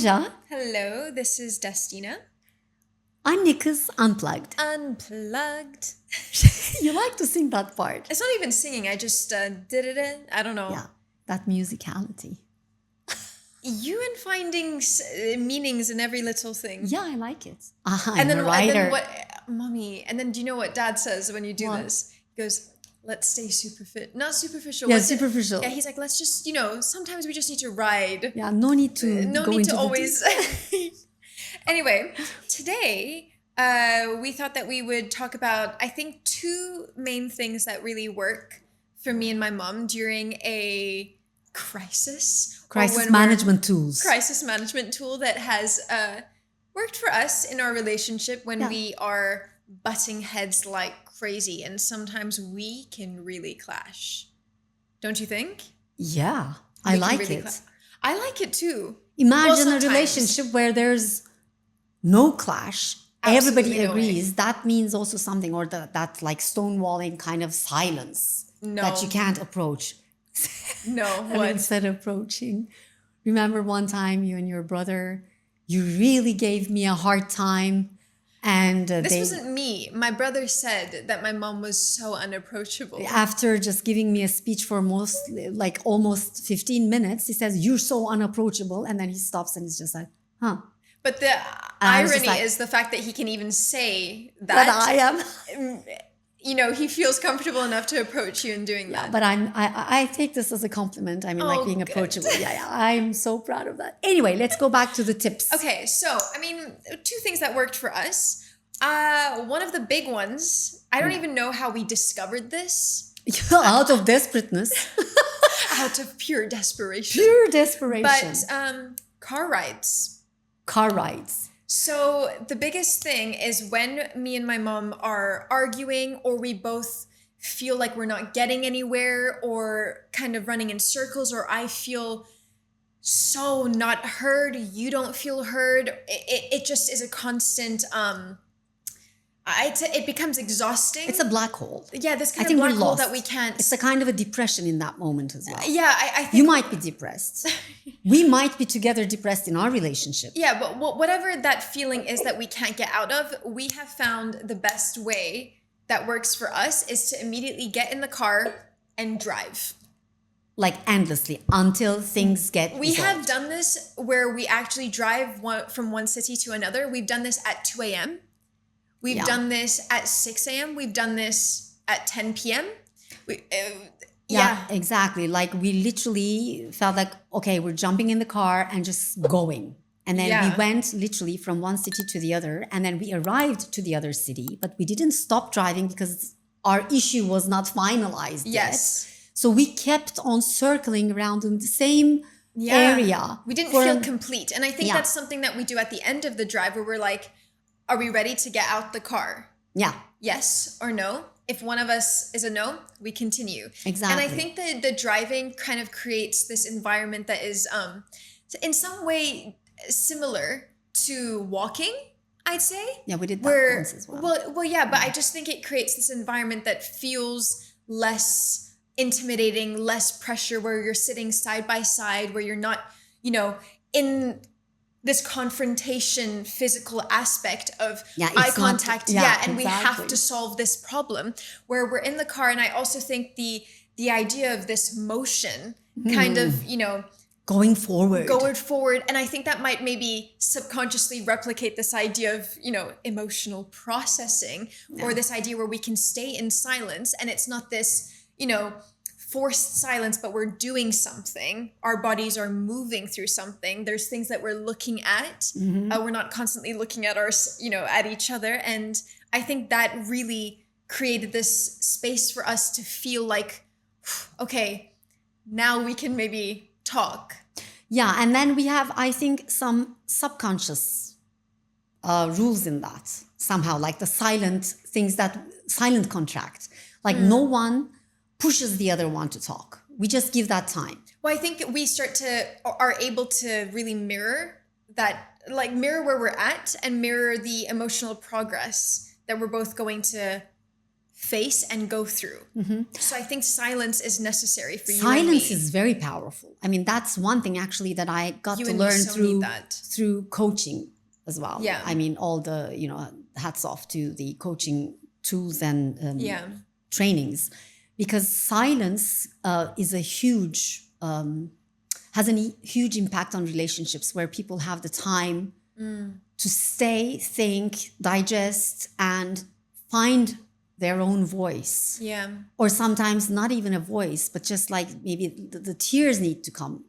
Gonca. Hello, this is Destina. Anne Kız Unplugged. Unplugged. You like to sing that part. It's not even singing, I just did it in. I don't know. Yeah, that musicality. You and finding meanings in every little thing. Yeah, I like it. And then, I'm a writer. and then what, Mommy, and then do you know what Dad says when you do What? this? He goes, let's stay not superficial. Yeah, what's it? superficial. Yeah, he's like, let's just, sometimes we just need to ride. Yeah, no need to No go need into to the always. Anyway, today we thought that we would talk about, I think, two main things that really work for me and my mom during a crisis. Crisis management tools. Crisis management tool that has worked for us in our relationship when we are butting heads like crazy. And sometimes we can really clash. Don't you think? Yeah, I like it. I like it too. Imagine a relationship where there's no clash. Everybody agrees. That means also something, or that like stonewalling kind of silence that you can't approach. No, what? Instead of approaching. Remember one time you and your brother, you really gave me a hard time. And this wasn't me. My brother said that my mom was so unapproachable. After just giving me a speech for almost 15 minutes, he says, "You're so unapproachable." And then he stops and he's just like, huh. But the irony is the fact that he can even say that I am. He feels comfortable enough to approach you in doing that. But I take this as a compliment. I mean, like being approachable. Yeah, I'm so proud of that. Anyway, let's go back to the tips. Okay, so, two things that worked for us. One of the big ones, I don't even know how we discovered this. Out of desperateness. Out of pure desperation. Pure desperation. But car rides. Car rides. So the biggest thing is when me and my mom are arguing, or we both feel like we're not getting anywhere, or kind of running in circles, or I feel so not heard, you don't feel heard. It just is a constant, it becomes exhausting. It's a black hole. Yeah, this kind of black hole that we can't. It's a kind of a depression in that moment as well. Yeah, I think you might be depressed. We might be together depressed in our relationship. Yeah, but whatever that feeling is that we can't get out of, we have found the best way that works for us is to immediately get in the car and drive. Like endlessly until things get We resolved. have done this where we actually drive from one city to another. We've done this at 2 a.m. We've done this at 6 a.m. We've done this at 10 p.m. Yeah, exactly. Like we literally felt like, okay, we're jumping in the car and just going. And then we went literally from one city to the other. And then we arrived to the other city, but we didn't stop driving because our issue was not finalized yet. So we kept on circling around in the same area. We didn't feel complete. And I think that's something that we do at the end of the drive where we're like, are we ready to get out the car? Yeah. Yes or no? If one of us is a no, we continue. Exactly. And I think that the driving kind of creates this environment that is in some way similar to walking, I'd say. Yeah, we did that once as well. Well, yeah, but I just think it creates this environment that feels less intimidating, less pressure, where you're sitting side by side, where you're not, in this confrontation, physical aspect of eye contact. And we have to solve this problem, where we're in the car. And I also think the idea of this motion kind of, going forward. And I think that might maybe subconsciously replicate this idea of, emotional processing, or this idea where we can stay in silence and it's not this, forced silence, but we're doing something. Our bodies are moving through something. There's things that we're looking at. We're not constantly looking at at each other. And I think that really created this space for us to feel like, okay, now we can maybe talk. Yeah, and then we have, I think, some subconscious rules in that somehow, like the silent contract. Like no one pushes the other one to talk. We just give that time. Well, I think we are able to really mirror that, like mirror where we're at and mirror the emotional progress that we're both going to face and go through. So I think silence is necessary for you Silence and me. is very powerful. I mean, that's one thing actually that I got You to and me learn so need through that. through coaching as well. Yeah. I mean, all the, hats off to the coaching tools and Yeah. trainings, because silence is a huge has a huge impact on relationships, where people have the time to stay, think, digest, and find their own voice. Yeah. Or sometimes not even a voice, but just like maybe the tears need to come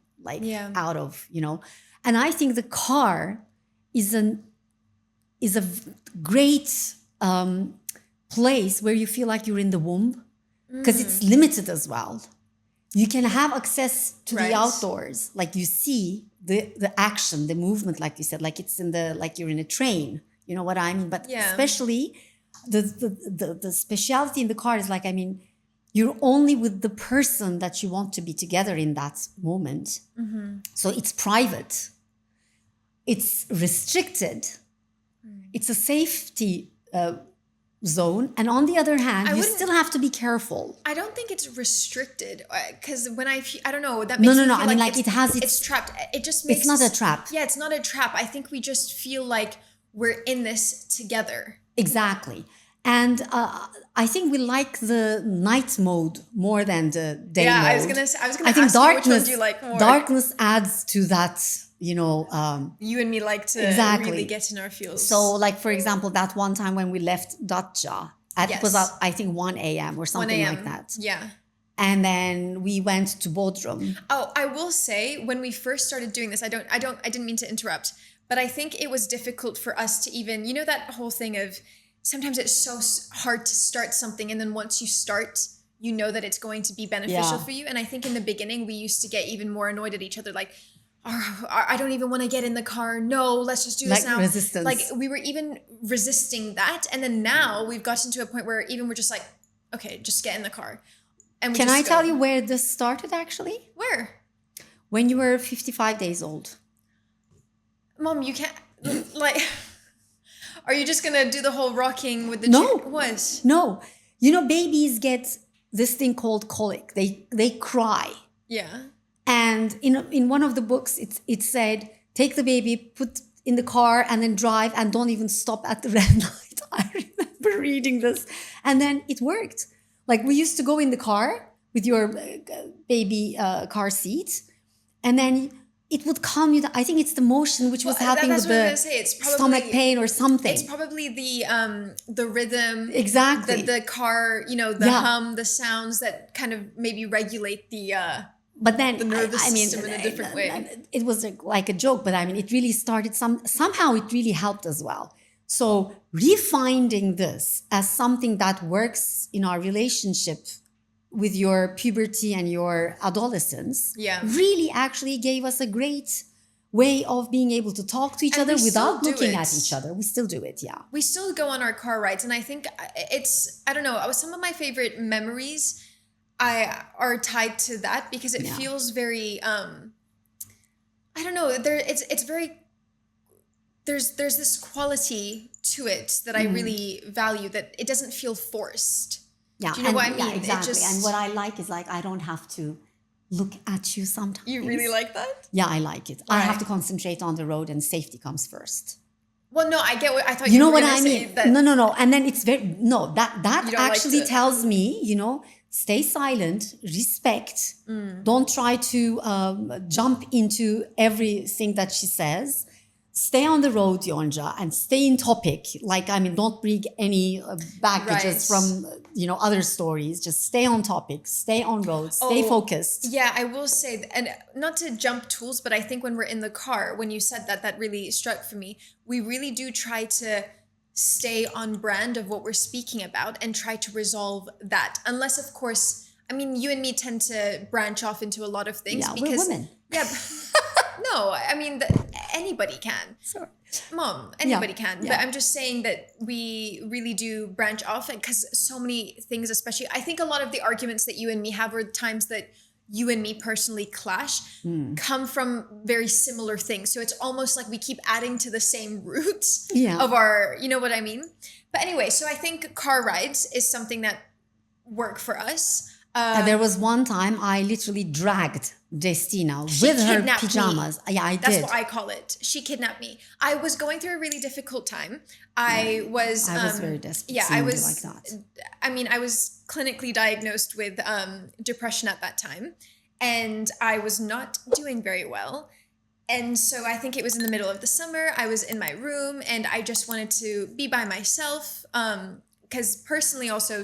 out of, And I think the car is a great place where you feel like you're in the womb, because it's limited as well. You can have access to the outdoors, like you see the action, the movement, like you said, like it's like you're in a train. You know what I mean? But especially the speciality in the car is like, I mean, you're only with the person that you want to be together in that moment. So it's private. It's restricted. It's a safety zone. And on the other hand, you still have to be careful. I don't think it's restricted, because when I don't know, that makes me feel I mean, like it's trapped. It just makes it's not a trap. Yeah, it's not a trap. I think we just feel like we're in this together. Exactly. And I think we like the night mode more than the day mode. I was gonna I think ask you which one do you like more. Darkness adds to that, you and me like to really get in our feels. So, like, for example, that one time when we left Datça, it was I think 1 a.m. or something like that. Yeah. And then we went to Bodrum. Oh, I will say, when we first started doing this, I didn't mean to interrupt, but I think it was difficult for us to even, that whole thing of, sometimes it's so hard to start something, and then once you start, you know that it's going to be beneficial for you. And I think in the beginning, we used to get even more annoyed at each other, like, oh, I don't even want to get in the car. No, let's just do this now. Resistance. Like, we were even resisting that. And then now we've gotten to a point where even we're just like, okay, just get in the car. And Can I tell you where this started actually? Where? When you were 55 days old. Mom, you can't, like... Are you just gonna do the whole rocking with the What? No. Babies get this thing called colic. They cry. Yeah. And in one of the books, it said, take the baby, put in the car, and then drive, and don't even stop at the red light. I remember reading this, and then it worked. Like, we used to go in the car with your baby car seat, and then it would calm you down. I think it's the motion which was helping with the stomach pain or something. It's probably the rhythm. Exactly. The car, the hum, the sounds that kind of maybe regulate the nervous system in a different way. It was like a joke, but I mean, it really started somehow it really helped as well. So refinding this as something that works in our relationship with your puberty and your adolescence really actually gave us a great way of being able to talk to each other without looking at each other. We still do it, yeah. We still go on our car rides, and I think I don't know, some of my favorite memories are tied to that, because it feels very, I don't know, it's very, there's this quality to it that I really value, that it doesn't feel forced. Yeah, do you know what I mean? Yeah, exactly. And what I like is, like, I don't have to look at you sometimes. You really like that? Yeah, I like it. I have to concentrate on the road, and safety comes first. Well, no, I get what I thought. You know what I mean? No. And then it's that actually like tells me, stay silent, respect. Don't try to jump into everything that she says. Stay on the road, Yonja, and stay in topic. Like, I mean, don't bring any baggages from, other stories. Just stay on topic, stay on road, stay focused. Yeah, I will say, and not to jump tools, but I think when we're in the car, when you said that really struck for me. We really do try to stay on brand of what we're speaking about and try to resolve that. Unless, of course, I mean, you and me tend to branch off into a lot of things. Yeah, because we're women. Yeah. No, I mean, anybody can. Sorry. Mom, anybody can. Yeah. But I'm just saying that we really do branch off, because so many things, especially, I think a lot of the arguments that you and me have are times that you and me personally clash come from very similar things. So it's almost like we keep adding to the same roots of our, you know what I mean? But anyway, so I think car rides is something that work for us. There was one time I literally dragged Destina with her pajamas. Me. Yeah, I That's did. That's what I call it. She kidnapped me. I was going through a really difficult time. I was very desperate. Yeah, I was like that. I mean, I was clinically diagnosed with depression at that time, and I was not doing very well. And so I think it was in the middle of the summer. I was in my room, and I just wanted to be by myself. Because personally, also,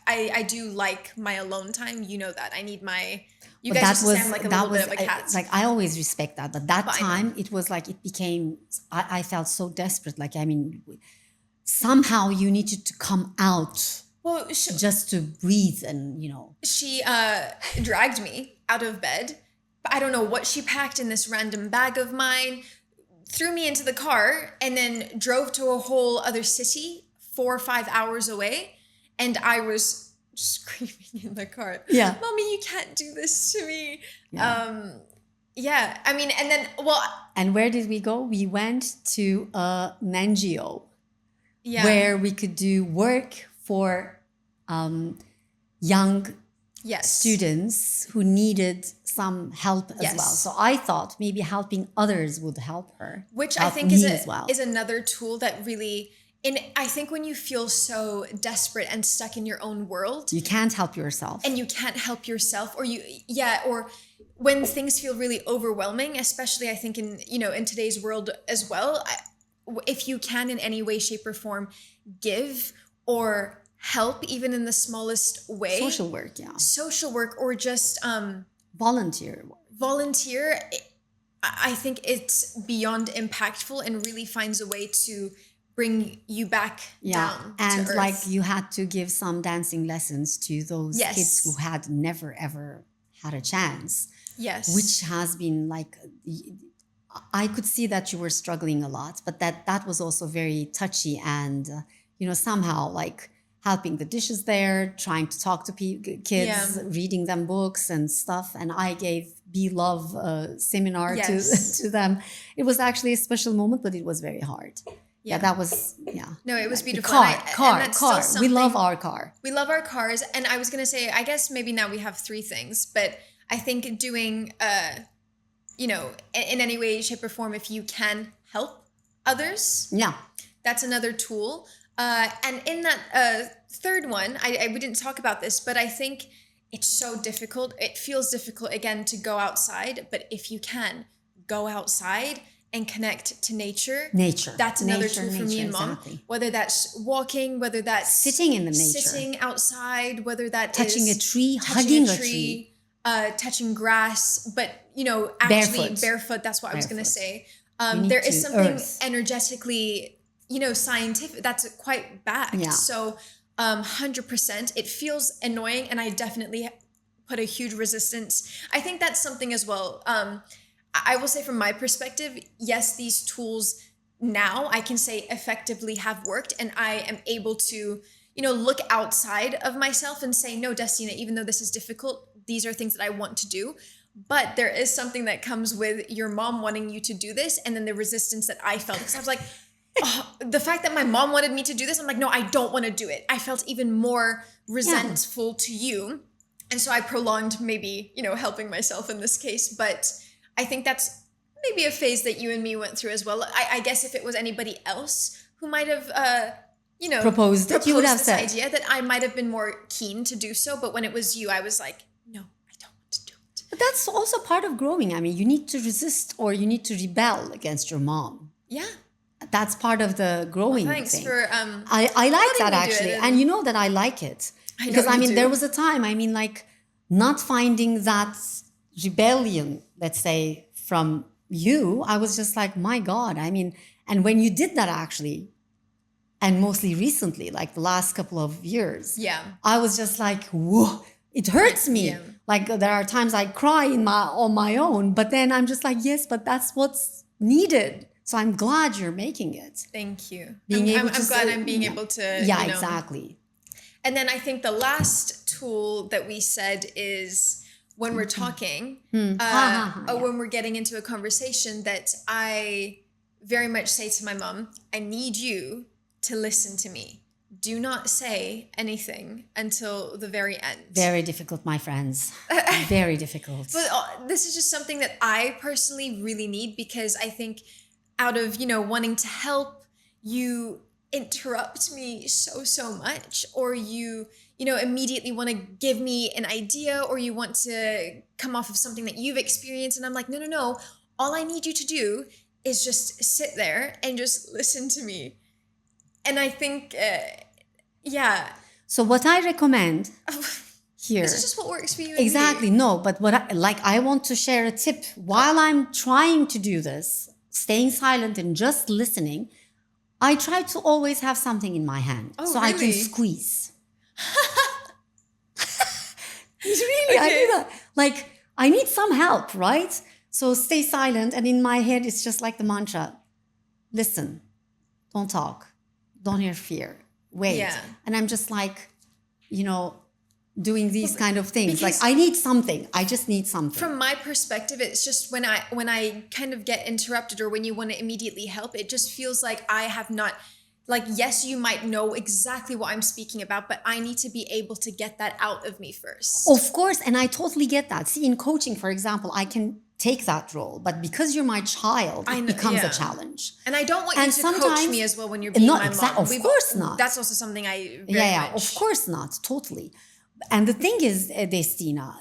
I do like my alone time. You know that. I need my. You guys just sound like a little bit of a cat. Like I always respect that, but that time it was like it became. I felt so desperate. Like I mean, somehow you needed to come out. Well, just to breathe and She dragged me out of bed. But I don't know what she packed in this random bag of mine, threw me into the car, and then drove to a whole other city 4 or 5 hours away. And I was screaming in the car. Yeah. Mommy, you can't do this to me. Yeah. I mean, and then, well. And where did we go? We went to an NGO where we could do work for young students who needed some help as well. So I thought maybe helping others would help her. Which I think is another tool that really, I think when you feel so desperate and stuck in your own world. You can't help yourself. And you can't help yourself or when things feel really overwhelming, especially I think in today's world as well, if you can in any way, shape or form, give or help even in the smallest way. Social work or just volunteer. I think it's beyond impactful and really finds a way to bring you back down and to earth. Like you had to give some dancing lessons to those kids who had never ever had a chance. Yes. Which has been like, I could see that you were struggling a lot, but that was also very touchy and somehow like helping the dishes there, trying to talk to kids, reading them books and stuff. And I gave Be Love seminar to them. It was actually a special moment, but it was very hard. Yeah, that was, No, it was beautiful. Car. We love our car. We love our cars. And I was going to say, I guess maybe now we have 3 things, but I think doing, in any way, shape or form, if you can help others. Yeah. That's another tool. And in that third one, we didn't talk about this, but I think it's so difficult. It feels difficult, again, to go outside. But if you can, go outside and connect to nature. That's another tool for me and Mom. Exactly. Whether that's walking, whether that's sitting in the nature. Sitting outside, whether that touching is a tree, hugging a tree. Touching grass, but, actually barefoot. That's what I was going to say. There is something energetically scientific that's quite backed. Yeah. So 100%. It feels annoying, and I definitely put a huge resistance. I think that's something as well. I will say from my perspective, yes, these tools now I can say effectively have worked, and I am able to, look outside of myself and say, no, Destina, even though this is difficult, these are things that I want to do. But there is something that comes with your mom wanting you to do this, and then the resistance that I felt, because I was like, the fact that my mom wanted me to do this, I'm like, no, I don't want to do it. I felt even more resentful to you. And so I prolonged maybe, helping myself in this case. But I think that's maybe a phase that you and me went through as well. I guess if it was anybody else who might have, proposed you would have this said. idea, that I might have been more keen to do so. But when it was you, I was like, no, I don't want to do it. But that's also part of growing. I mean, you need to resist or you need to rebel against your mom. Yeah. That's part of the growing thanks thing. for I like that actually. And you know that I like it. Because there was a time, like not finding that rebellion, let's say, from you, I was just like, my God. And when you did that actually, and mostly recently, like the last couple of years, I was just like, whoa, it hurts me. Yeah. Like there are times I cry on my own, but then I'm just like, yes, but that's what's needed. So I'm glad you're making it. Thank you. I'm glad I'm being able to. Yeah, exactly. And then I think the last tool that we said is when we're talking, or when we're getting into a conversation, that I very much say to my mom, I need you to listen to me. Do not say anything until the very end. Very difficult, my friends. Very difficult. But this is just something that I personally really need, because I think out of, wanting to help, you interrupt me so much, or you immediately want to give me an idea, or you want to come off of something that you've experienced. And I'm like, no. All I need you to do is just sit there and just listen to me. And I think, So what I recommend here. This is just what works for you. Exactly. No, but I want to share a tip while I'm trying to do this, staying silent and just listening. I try to always have something in my hand so I can squeeze. Really, okay. I do that. Like, I need some help, right? So stay silent, and in my head, it's just like the mantra: listen, don't talk, don't interfere, wait. Yeah. And I'm just like, doing these kind of things. Like, I need something. I just need something. From my perspective, it's just when I kind of get interrupted, or when you want to immediately help, it just feels like I have not, like, yes, you might know exactly what I'm speaking about, but I need to be able to get that out of me first. Of course. And I totally get that. See, in coaching, for example, I can take that role, but because you're my child, it becomes a challenge. And I don't want you to coach me as well when you're being my mom. Of course not. That's also something I very much. Of course not. Totally. And the thing is, Destina,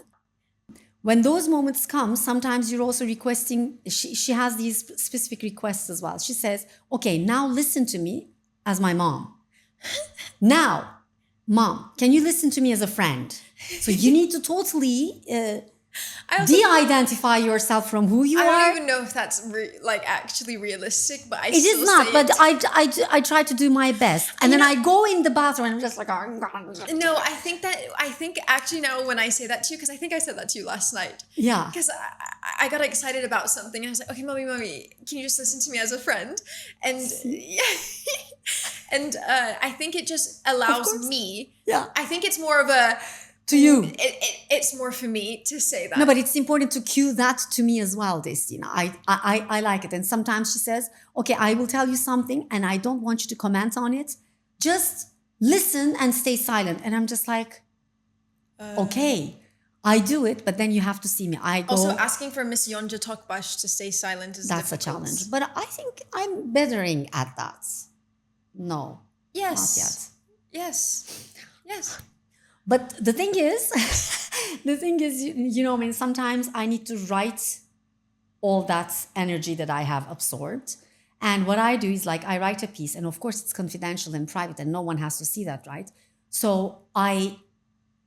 when those moments come, sometimes you're also requesting, she has these specific requests as well. She says, okay, now listen to me as my mom. Now, mom, can you listen to me as a friend? So you need to totally de-identify yourself from who you are. I don't even know if that's actually realistic, but it is not. But I try to do my best, and then I go in the bathroom and I'm just like, no. I think actually now when I say that to you, because I think I said that to you last night. Yeah. Because I got excited about something, and I was like, okay, mommy, can you just listen to me as a friend? And and I think it just allows me. Yeah. I think it's more of a. To you. It's more for me to say that. No, but it's important to cue that to me as well, Destina. I like it. And sometimes she says, okay, I will tell you something and I don't want you to comment on it. Just listen and stay silent. And I'm just like, okay, I do it, but then you have to see me. I go. Also, asking for Miss Yonca Tokbash to stay silent is difficult. That's a challenge. But I think I'm bettering at that. No. Yes. Not yet. Yes. But the thing is, sometimes I need to write all that energy that I have absorbed. And what I do is I write a piece, and of course it's confidential and private and no one has to see that, right? So I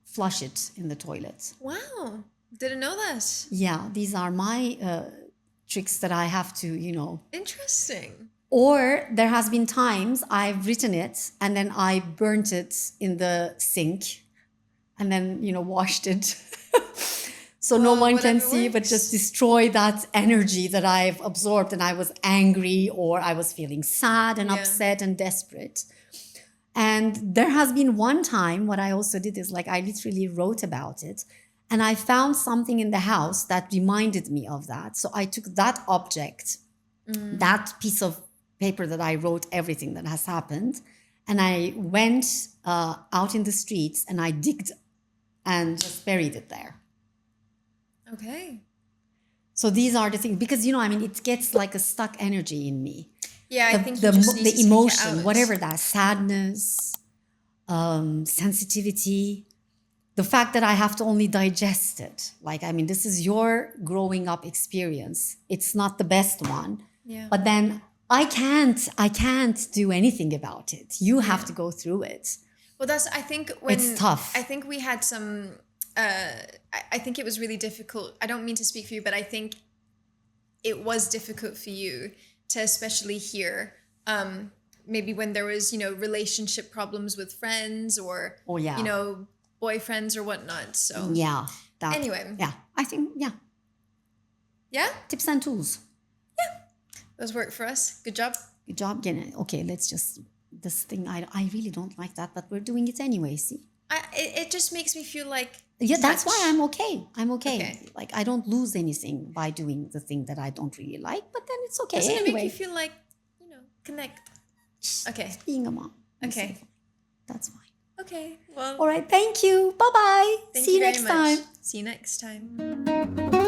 flush it in the toilet. Wow. Didn't know that. Yeah, these are my tricks that I have to, Interesting. Or there has been times I've written it and then I burnt it in the sink. And then, washed it. So no one can see, but just destroy that energy that I've absorbed. And I was angry, or I was feeling sad and upset and desperate. And there has been one time, what I also did is I literally wrote about it. And I found something in the house that reminded me of that. So I took that object, that piece of paper that I wrote everything that has happened. And I went out in the streets and I digged and just buried it there. Okay. So these are the things, because, it gets like a stuck energy in me. Yeah, I think you just need the to emotion, take it out. whatever that, sadness, sensitivity, the fact that I have to only digest it. This is your growing up experience. It's not the best one. Yeah. But then I can't do anything about it. You have to go through it. Well, I think it's tough. I think we had some, I think it was really difficult. I don't mean to speak for you, but I think it was difficult for you to especially hear, maybe when there was, relationship problems with friends or, boyfriends or whatnot. So yeah. Anyway. Yeah, I think, yeah. Yeah? Tips and tools. Yeah. Those work for us. Good job. Okay, let's just... This thing, I really don't like that, but we're doing it anyway, see? It just makes me feel like Yeah, that's why touch. I'm okay. I'm okay. Okay. Like I don't lose anything by doing the thing that I don't really like, but then it's okay. Doesn't it Anyway, make you feel like, connect? Okay. just being a mom. I'm Okay. so fine. That's fine. Okay. Well, All right. Thank you. Bye bye. thank See you you very next much. time. See you next time.